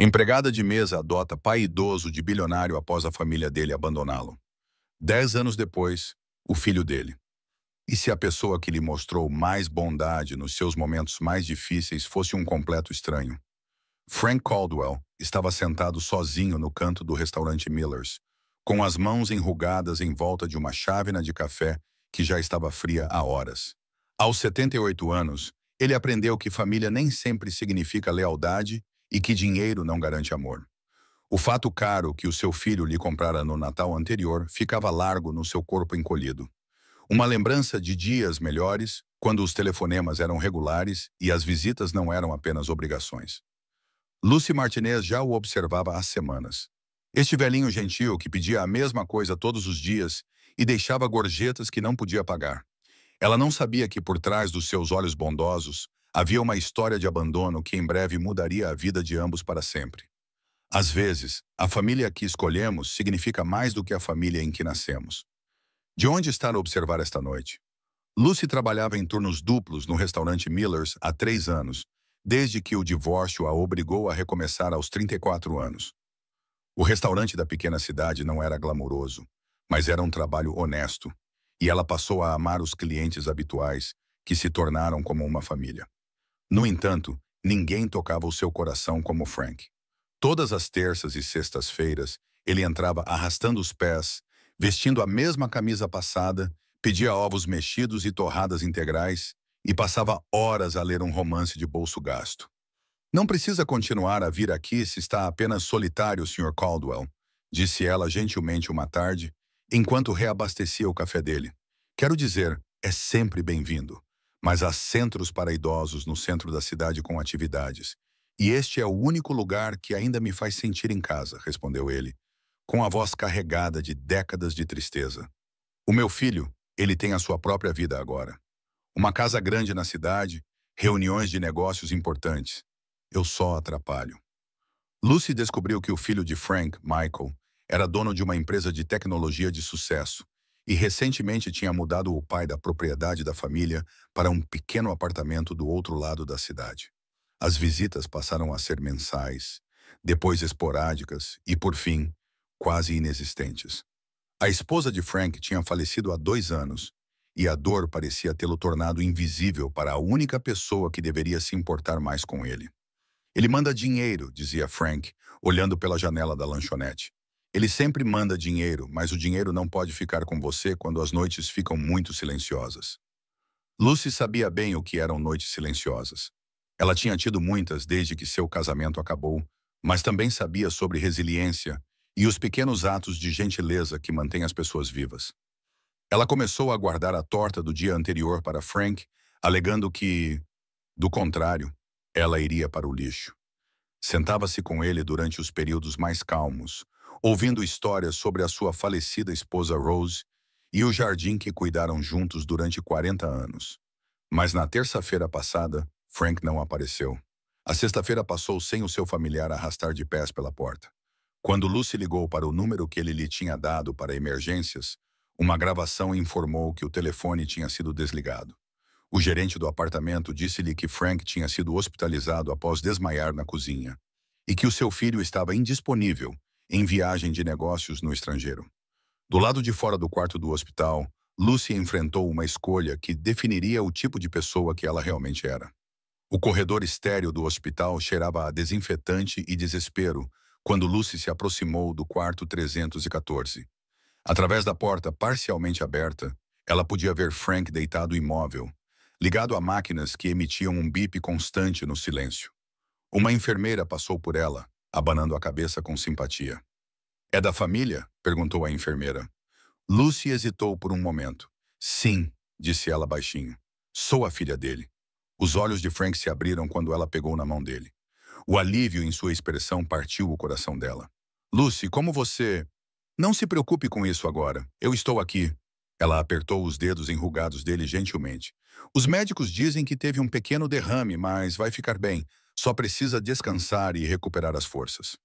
Empregada de mesa adota pai idoso de bilionário após a família dele abandoná-lo. 10 anos depois, o filho dele. E se a pessoa que lhe mostrou mais bondade nos seus momentos mais difíceis fosse um completo estranho? Frank Caldwell estava sentado sozinho no canto do restaurante Miller's, com as mãos enrugadas em volta de uma chávena de café que já estava fria há horas. Aos 78 anos, ele aprendeu que família nem sempre significa lealdade e que dinheiro não garante amor. O fato caro que o seu filho lhe comprara no Natal anterior ficava largo no seu corpo encolhido. Uma lembrança de dias melhores, quando os telefonemas eram regulares e as visitas não eram apenas obrigações. Lucy Martinez já o observava há semanas. Este velhinho gentil que pedia a mesma coisa todos os dias e deixava gorjetas que não podia pagar. Ela não sabia que por trás dos seus olhos bondosos havia uma história de abandono que em breve mudaria a vida de ambos para sempre. Às vezes, a família que escolhemos significa mais do que a família em que nascemos. De onde estar a observar esta noite? Lucy trabalhava em turnos duplos no restaurante Miller's há 3 anos, desde que o divórcio a obrigou a recomeçar aos 34 anos. O restaurante da pequena cidade não era glamouroso, mas era um trabalho honesto, e ela passou a amar os clientes habituais, que se tornaram como uma família. No entanto, ninguém tocava o seu coração como Frank. Todas as terças e sextas-feiras, ele entrava arrastando os pés, vestindo a mesma camisa passada, pedia ovos mexidos e torradas integrais e passava horas a ler um romance de bolso gasto. Não precisa continuar a vir aqui se está apenas solitário, Sr. Caldwell, disse ela gentilmente uma tarde, enquanto reabastecia o café dele. Quero dizer, é sempre bem-vindo, mas há centros para idosos no centro da cidade com atividades. E este é o único lugar que ainda me faz sentir em casa, respondeu ele, com a voz carregada de décadas de tristeza. O meu filho, ele tem a sua própria vida agora. Uma casa grande na cidade, reuniões de negócios importantes. Eu só atrapalho. Lucy descobriu que o filho de Frank, Michael, era dono de uma empresa de tecnologia de sucesso e recentemente tinha mudado o pai da propriedade da família para um pequeno apartamento do outro lado da cidade. As visitas passaram a ser mensais, depois esporádicas e, por fim, quase inexistentes. A esposa de Frank tinha falecido há 2 anos e a dor parecia tê-lo tornado invisível para a única pessoa que deveria se importar mais com ele. Ele manda dinheiro, dizia Frank, olhando pela janela da lanchonete. Ele sempre manda dinheiro, mas o dinheiro não pode ficar com você quando as noites ficam muito silenciosas. Lucy sabia bem o que eram noites silenciosas. Ela tinha tido muitas desde que seu casamento acabou, mas também sabia sobre resiliência e os pequenos atos de gentileza que mantêm as pessoas vivas. Ela começou a guardar a torta do dia anterior para Frank, alegando que, do contrário, ela iria para o lixo. Sentava-se com ele durante os períodos mais calmos, ouvindo histórias sobre a sua falecida esposa Rose e o jardim que cuidaram juntos durante 40 anos. Mas na terça-feira passada, Frank não apareceu. A sexta-feira passou sem o seu familiar arrastar de pés pela porta. Quando Lucy ligou para o número que ele lhe tinha dado para emergências, uma gravação informou que o telefone tinha sido desligado. O gerente do apartamento disse-lhe que Frank tinha sido hospitalizado após desmaiar na cozinha e que o seu filho estava indisponível em viagem de negócios no estrangeiro. Do lado de fora do quarto do hospital, Lucy enfrentou uma escolha que definiria o tipo de pessoa que ela realmente era. O corredor estéril do hospital cheirava a desinfetante e desespero quando Lucy se aproximou do quarto 314. Através da porta parcialmente aberta, ela podia ver Frank deitado imóvel, ligado a máquinas que emitiam um bip constante no silêncio. Uma enfermeira passou por ela, abanando a cabeça com simpatia. "É da família?" perguntou a enfermeira. Lucy hesitou por um momento. "Sim", disse ela baixinho. "Sou a filha dele." Os olhos de Frank se abriram quando ela pegou na mão dele. O alívio em sua expressão partiu o coração dela. "Lucy, como você..." "Não se preocupe com isso agora. Eu estou aqui." Ela apertou os dedos enrugados dele gentilmente. "Os médicos dizem que teve um pequeno derrame, mas vai ficar bem. Só precisa descansar e recuperar as forças."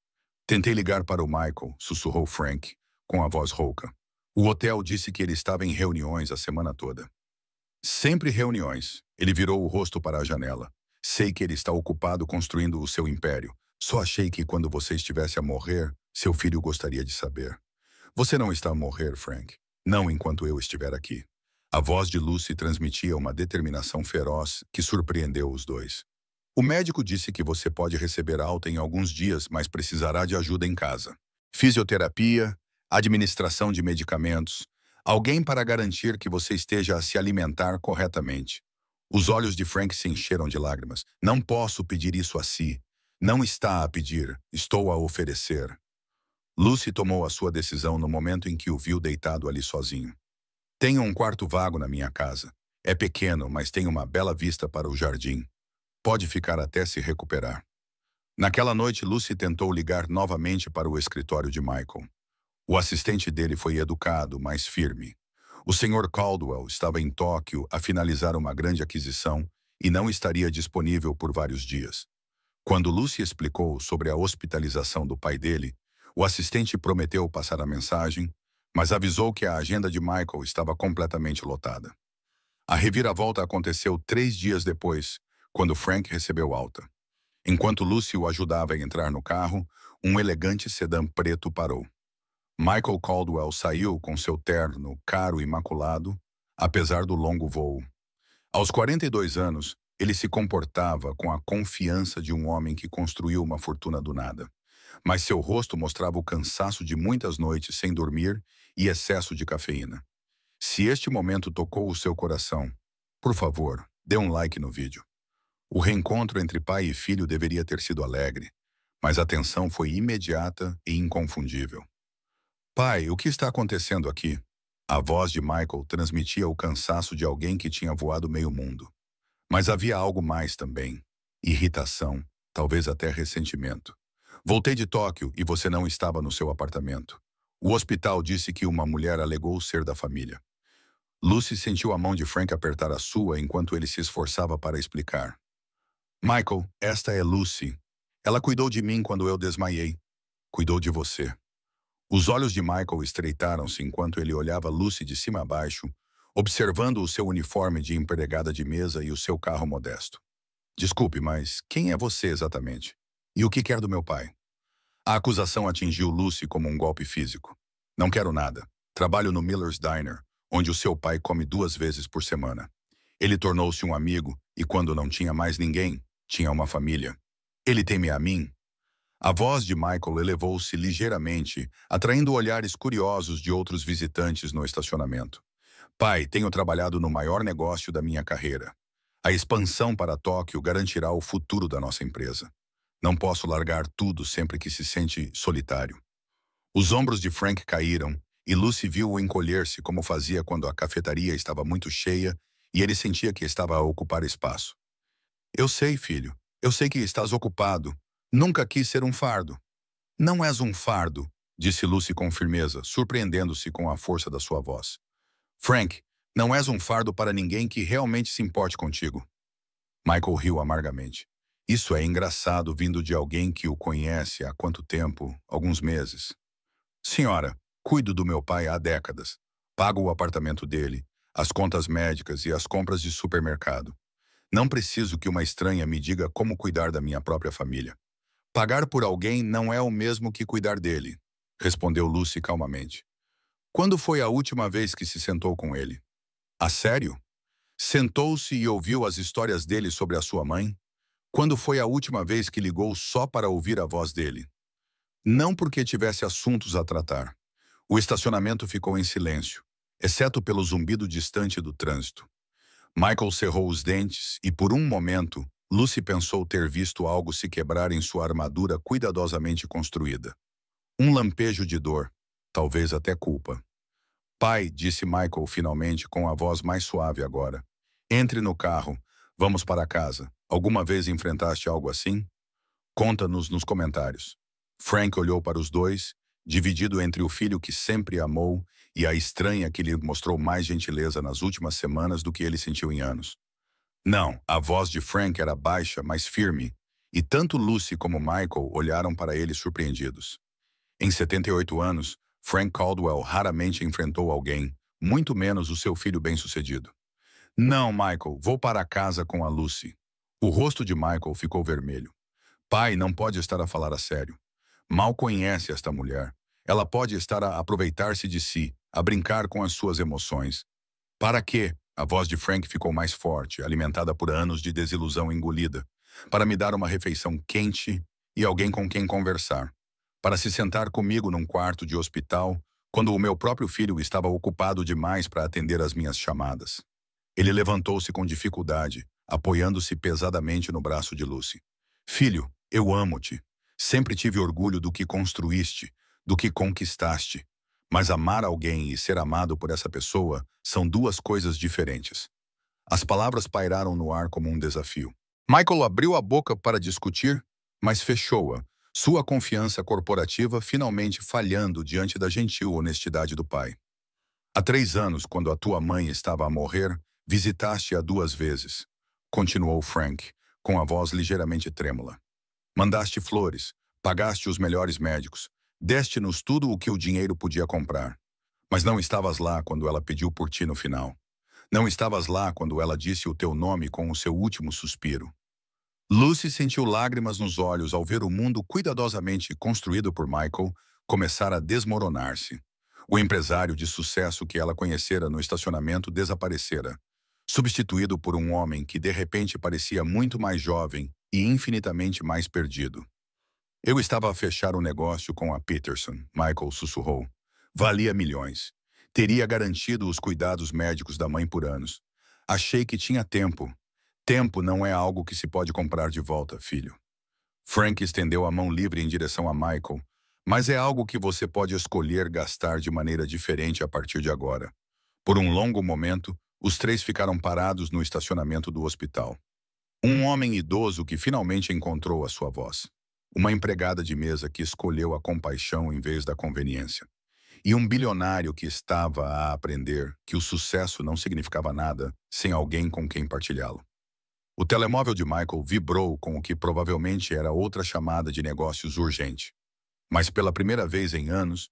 "Tentei ligar para o Michael", sussurrou Frank, com a voz rouca. "O hotel disse que ele estava em reuniões a semana toda." "Sempre reuniões." Ele virou o rosto para a janela. "Sei que ele está ocupado construindo o seu império. Só achei que quando você estivesse a morrer, seu filho gostaria de saber. Você não está a morrer, Frank. Não enquanto eu estiver aqui. A voz de Lucy transmitia uma determinação feroz que surpreendeu os dois. O médico disse que você pode receber alta em alguns dias, mas precisará de ajuda em casa. Fisioterapia, administração de medicamentos, alguém para garantir que você esteja a se alimentar corretamente. Os olhos de Frank se encheram de lágrimas. Não posso pedir isso a si. Não está a pedir, estou a oferecer. Lucy tomou a sua decisão no momento em que o viu deitado ali sozinho. Tenho um quarto vago na minha casa. É pequeno, mas tem uma bela vista para o jardim. Pode ficar até se recuperar. Naquela noite, Lucy tentou ligar novamente para o escritório de Michael. O assistente dele foi educado, mas firme. O Sr. Caldwell estava em Tóquio a finalizar uma grande aquisição e não estaria disponível por vários dias. Quando Lucy explicou sobre a hospitalização do pai dele, o assistente prometeu passar a mensagem, mas avisou que a agenda de Michael estava completamente lotada. A reviravolta aconteceu 3 dias depois, quando Frank recebeu alta. Enquanto Lucy o ajudava a entrar no carro, um elegante sedã preto parou. Michael Caldwell saiu com seu terno caro e imaculado, apesar do longo voo. Aos 42 anos, ele se comportava com a confiança de um homem que construiu uma fortuna do nada. Mas seu rosto mostrava o cansaço de muitas noites sem dormir e excesso de cafeína. Se este momento tocou o seu coração, por favor, dê um like no vídeo. O reencontro entre pai e filho deveria ter sido alegre, mas a tensão foi imediata e inconfundível. Pai, o que está acontecendo aqui? A voz de Michael transmitia o cansaço de alguém que tinha voado meio mundo. Mas havia algo mais também. Irritação, talvez até ressentimento. Voltei de Tóquio e você não estava no seu apartamento. O hospital disse que uma mulher alegou ser da família. Lucy sentiu a mão de Frank apertar a sua enquanto ele se esforçava para explicar. Michael, esta é Lucy. Ela cuidou de mim quando eu desmaiei. Cuidou de você. Os olhos de Michael estreitaram-se enquanto ele olhava Lucy de cima a baixo, observando o seu uniforme de empregada de mesa e o seu carro modesto. Desculpe, mas quem é você exatamente? E o que quer do meu pai? A acusação atingiu Lucy como um golpe físico. Não quero nada. Trabalho no Miller's Diner, onde o seu pai come 2 vezes por semana. Ele tornou-se um amigo e quando não tinha mais ninguém, tinha uma família. Ele teme a mim? A voz de Michael elevou-se ligeiramente, atraindo olhares curiosos de outros visitantes no estacionamento. Pai, tenho trabalhado no maior negócio da minha carreira. A expansão para Tóquio garantirá o futuro da nossa empresa. Não posso largar tudo sempre que se sente solitário. Os ombros de Frank caíram e Lucy viu-o encolher-se como fazia quando a cafetaria estava muito cheia e ele sentia que estava a ocupar espaço. Eu sei, filho. Eu sei que estás ocupado. Nunca quis ser um fardo. Não és um fardo, disse Lucy com firmeza, surpreendendo-se com a força da sua voz. Frank, não és um fardo para ninguém que realmente se importe contigo. Michael riu amargamente. Isso é engraçado vindo de alguém que o conhece há quanto tempo? Alguns meses. Senhora, cuido do meu pai há décadas. Pago o apartamento dele, as contas médicas e as compras de supermercado. Não preciso que uma estranha me diga como cuidar da minha própria família. Pagar por alguém não é o mesmo que cuidar dele, respondeu Lucy calmamente. Quando foi a última vez que se sentou com ele? A sério? Sentou-se e ouviu as histórias dele sobre a sua mãe? Quando foi a última vez que ligou só para ouvir a voz dele? Não porque tivesse assuntos a tratar. O estacionamento ficou em silêncio, exceto pelo zumbido distante do trânsito. Michael cerrou os dentes e, por um momento, Lucy pensou ter visto algo se quebrar em sua armadura cuidadosamente construída. Um lampejo de dor, talvez até culpa. Pai, disse Michael finalmente com a voz mais suave agora. Entre no carro. Vamos para casa. Alguma vez enfrentaste algo assim? Conta-nos nos comentários. Frank olhou para os dois, dividido entre o filho que sempre amou e a estranha que lhe mostrou mais gentileza nas últimas semanas do que ele sentiu em anos. Não, a voz de Frank era baixa, mas firme, e tanto Lucy como Michael olharam para ele surpreendidos. Em 78 anos, Frank Caldwell raramente enfrentou alguém, muito menos o seu filho bem-sucedido. Não, Michael, vou para casa com a Lucy. O rosto de Michael ficou vermelho. Pai não pode estar a falar a sério. Mal conhece esta mulher. Ela pode estar a aproveitar-se de si, a brincar com as suas emoções. Para quê? A voz de Frank ficou mais forte, alimentada por anos de desilusão engolida. Para me dar uma refeição quente e alguém com quem conversar. Para se sentar comigo num quarto de hospital, quando o meu próprio filho estava ocupado demais para atender às minhas chamadas. Ele levantou-se com dificuldade, apoiando-se pesadamente no braço de Lucy. Filho, eu amo-te. Sempre tive orgulho do que construíste, do que conquistaste. Mas amar alguém e ser amado por essa pessoa são duas coisas diferentes. As palavras pairaram no ar como um desafio. Michael abriu a boca para discutir, mas fechou-a, sua confiança corporativa finalmente falhando diante da gentil honestidade do pai. Há 3 anos, quando a tua mãe estava a morrer, visitaste-a 2 vezes, continuou Frank, com a voz ligeiramente trêmula. Mandaste flores, pagaste os melhores médicos, deste-nos tudo o que o dinheiro podia comprar. Mas não estavas lá quando ela pediu por ti no final. Não estavas lá quando ela disse o teu nome com o seu último suspiro. Lucy sentiu lágrimas nos olhos ao ver o mundo cuidadosamente construído por Michael começar a desmoronar-se. O empresário de sucesso que ela conhecera no estacionamento desaparecera, substituído por um homem que de repente parecia muito mais jovem e infinitamente mais perdido. Eu estava a fechar um negócio com a Peterson, Michael sussurrou. Valia milhões. Teria garantido os cuidados médicos da mãe por anos. Achei que tinha tempo. Tempo não é algo que se pode comprar de volta, filho. Frank estendeu a mão livre em direção a Michael, mas é algo que você pode escolher gastar de maneira diferente a partir de agora. Por um longo momento, os 3 ficaram parados no estacionamento do hospital. Um homem idoso que finalmente encontrou a sua voz. Uma empregada de mesa que escolheu a compaixão em vez da conveniência. E um bilionário que estava a aprender que o sucesso não significava nada sem alguém com quem partilhá-lo. O telemóvel de Michael vibrou com o que provavelmente era outra chamada de negócios urgente. Mas pela primeira vez em anos,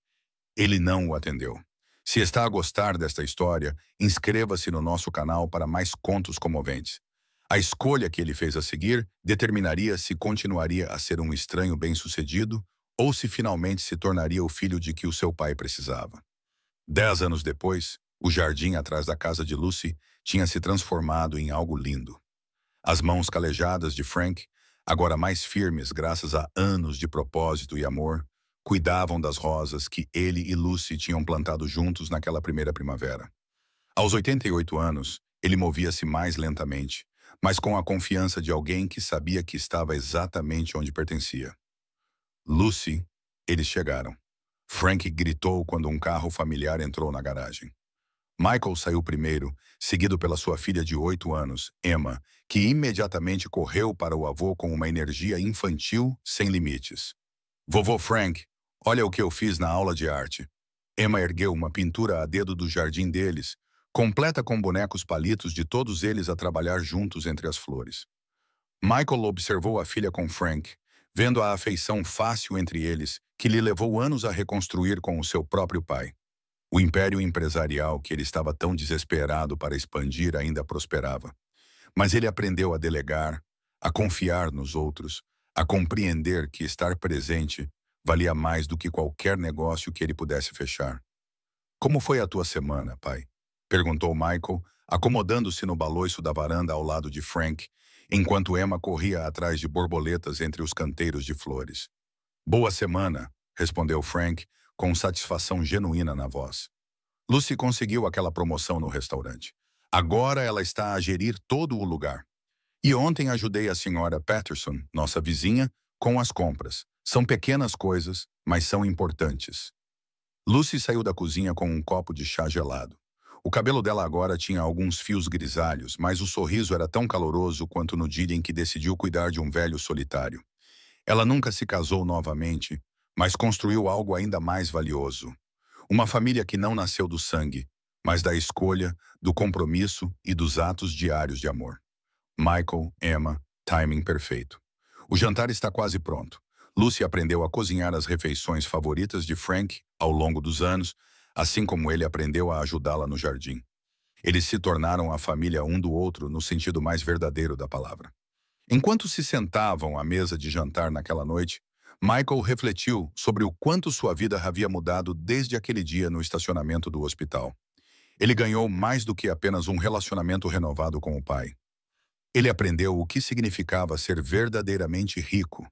ele não o atendeu. Se está a gostar desta história, inscreva-se no nosso canal para mais contos comoventes. A escolha que ele fez a seguir determinaria se continuaria a ser um estranho bem-sucedido ou se finalmente se tornaria o filho de que o seu pai precisava. 10 anos depois, o jardim atrás da casa de Lucy tinha se transformado em algo lindo. As mãos calejadas de Frank, agora mais firmes graças a anos de propósito e amor, cuidavam das rosas que ele e Lucy tinham plantado juntos naquela primeira primavera. Aos 88 anos, ele movia-se mais lentamente, mas com a confiança de alguém que sabia que estava exatamente onde pertencia. Lucy, eles chegaram. Frank gritou quando um carro familiar entrou na garagem. Michael saiu primeiro, seguido pela sua filha de 8 anos, Emma, que imediatamente correu para o avô com uma energia infantil sem limites. Vovô Frank, olha o que eu fiz na aula de arte. Emma ergueu uma pintura a dedo do jardim deles, completa com bonecos palitos de todos eles a trabalhar juntos entre as flores. Michael observou a filha com Frank, vendo a afeição fácil entre eles, que lhe levou anos a reconstruir com o seu próprio pai. O império empresarial que ele estava tão desesperado para expandir ainda prosperava. Mas ele aprendeu a delegar, a confiar nos outros, a compreender que estar presente valia mais do que qualquer negócio que ele pudesse fechar. Como foi a tua semana, pai? Perguntou Michael, acomodando-se no baloiço da varanda ao lado de Frank, enquanto Emma corria atrás de borboletas entre os canteiros de flores. Boa semana, respondeu Frank, com satisfação genuína na voz. Lucy conseguiu aquela promoção no restaurante. Agora ela está a gerir todo o lugar. E ontem ajudei a senhora Patterson, nossa vizinha, com as compras. São pequenas coisas, mas são importantes. Lucy saiu da cozinha com um copo de chá gelado. O cabelo dela agora tinha alguns fios grisalhos, mas o sorriso era tão caloroso quanto no dia em que decidiu cuidar de um velho solitário. Ela nunca se casou novamente, mas construiu algo ainda mais valioso. Uma família que não nasceu do sangue, mas da escolha, do compromisso e dos atos diários de amor. Michael, Emma, timing perfeito. O jantar está quase pronto. Lucy aprendeu a cozinhar as refeições favoritas de Frank ao longo dos anos, assim como ele aprendeu a ajudá-la no jardim. Eles se tornaram a família um do outro no sentido mais verdadeiro da palavra. Enquanto se sentavam à mesa de jantar naquela noite, Michael refletiu sobre o quanto sua vida havia mudado desde aquele dia no estacionamento do hospital. Ele ganhou mais do que apenas um relacionamento renovado com o pai. Ele aprendeu o que significava ser verdadeiramente rico,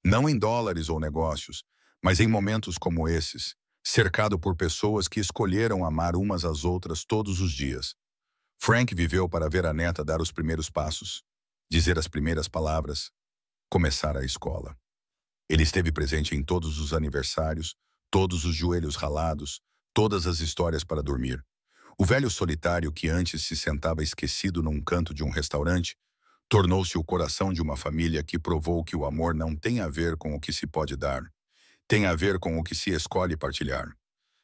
não em dólares ou negócios, mas em momentos como esses, cercado por pessoas que escolheram amar umas às outras todos os dias. Frank viveu para ver a neta dar os primeiros passos, dizer as primeiras palavras, começar a escola. Ele esteve presente em todos os aniversários, todos os joelhos ralados, todas as histórias para dormir. O velho solitário que antes se sentava esquecido num canto de um restaurante, tornou-se o coração de uma família que provou que o amor não tem a ver com o que se pode dar, tem a ver com o que se escolhe partilhar.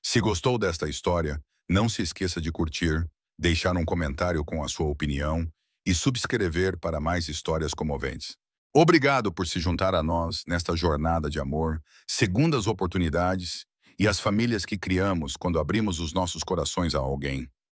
Se gostou desta história, não se esqueça de curtir, deixar um comentário com a sua opinião e subscrever para mais histórias comoventes. Obrigado por se juntar a nós nesta jornada de amor, segundas oportunidades e as famílias que criamos quando abrimos os nossos corações a alguém.